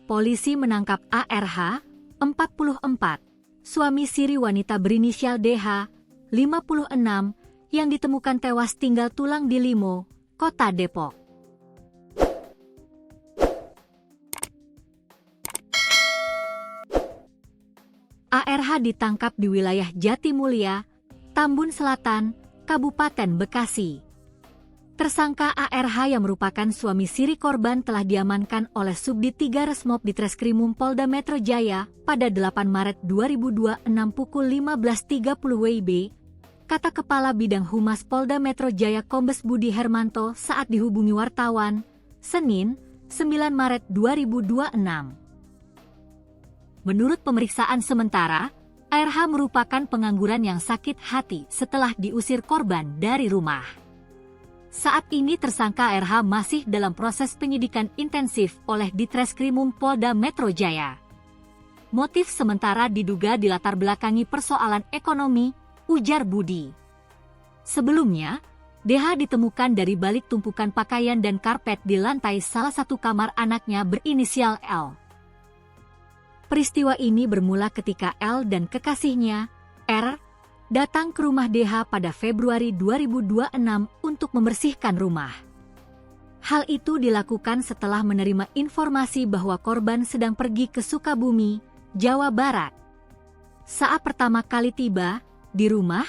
polisi menangkap ARH, 44, suami siri wanita berinisial DH, 56, yang ditemukan tewas tinggal tulang di Limo, Kota Depok. ARH ditangkap di wilayah Jatimulya, Tambun Selatan, Kabupaten Bekasi. Tersangka ARH yang merupakan suami siri korban telah diamankan oleh Subdit 3 Resmob Ditreskrimum Polda Metro Jaya pada 8 Maret 2026 pukul 15.30 WIB, kata Kepala Bidang Humas Polda Metro Jaya Kombes Budi Hermanto saat dihubungi wartawan, Senin, 9 Maret 2026. Menurut pemeriksaan sementara, ARH merupakan pengangguran yang sakit hati setelah diusir korban dari rumah. Saat ini tersangka ARH masih dalam proses penyidikan intensif oleh Ditreskrimum Polda Metro Jaya. Motif sementara diduga dilatar belakangi persoalan ekonomi, ujar Budi. Sebelumnya, DH ditemukan dari balik tumpukan pakaian dan karpet di lantai salah satu kamar anaknya berinisial L. Peristiwa ini bermula ketika L dan kekasihnya, R, datang ke rumah DH pada Februari 2026 untuk membersihkan rumah. Hal itu dilakukan setelah menerima informasi bahwa korban sedang pergi ke Sukabumi, Jawa Barat. Saat pertama kali tiba di rumah,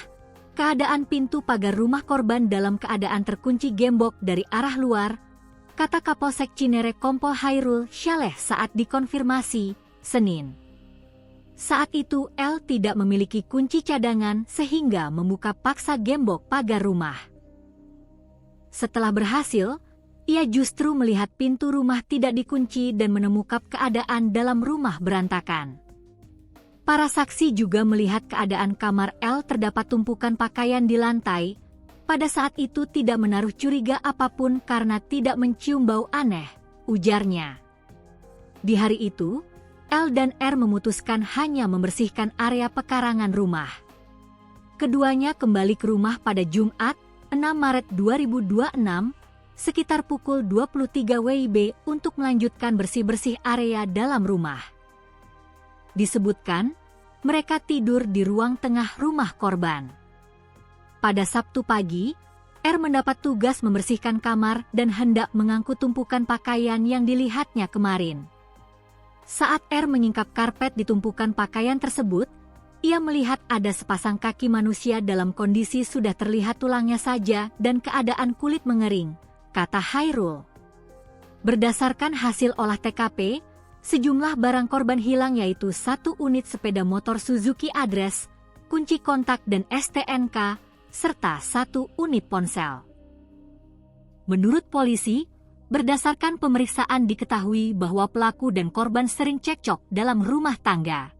keadaan pintu pagar rumah korban dalam keadaan terkunci gembok dari arah luar, kata Kapolsek Cinere Kompol Hairul Syaleh saat dikonfirmasi, Senin. Saat itu L tidak memiliki kunci cadangan sehingga membuka paksa gembok pagar rumah. Setelah berhasil, ia justru melihat pintu rumah tidak dikunci dan menemukan keadaan dalam rumah berantakan. Para saksi juga melihat keadaan kamar L terdapat tumpukan pakaian di lantai. Pada saat itu tidak menaruh curiga apapun karena tidak mencium bau aneh, ujarnya. Di hari itu, L dan R memutuskan hanya membersihkan area pekarangan rumah. Keduanya kembali ke rumah pada Jumat, 6 Maret 2026, sekitar pukul 23 WIB untuk melanjutkan bersih-bersih area dalam rumah. Disebutkan, mereka tidur di ruang tengah rumah korban. Pada Sabtu pagi, R mendapat tugas membersihkan kamar dan hendak mengangkut tumpukan pakaian yang dilihatnya kemarin. Saat R menyingkap karpet di tumpukan pakaian tersebut, ia melihat ada sepasang kaki manusia dalam kondisi sudah terlihat tulangnya saja dan keadaan kulit mengering, kata Hairul. Berdasarkan hasil olah TKP, sejumlah barang korban hilang yaitu 1 unit sepeda motor Suzuki Address, kunci kontak dan STNK, serta 1 unit ponsel. Menurut polisi, berdasarkan pemeriksaan diketahui bahwa pelaku dan korban sering cekcok dalam rumah tangga.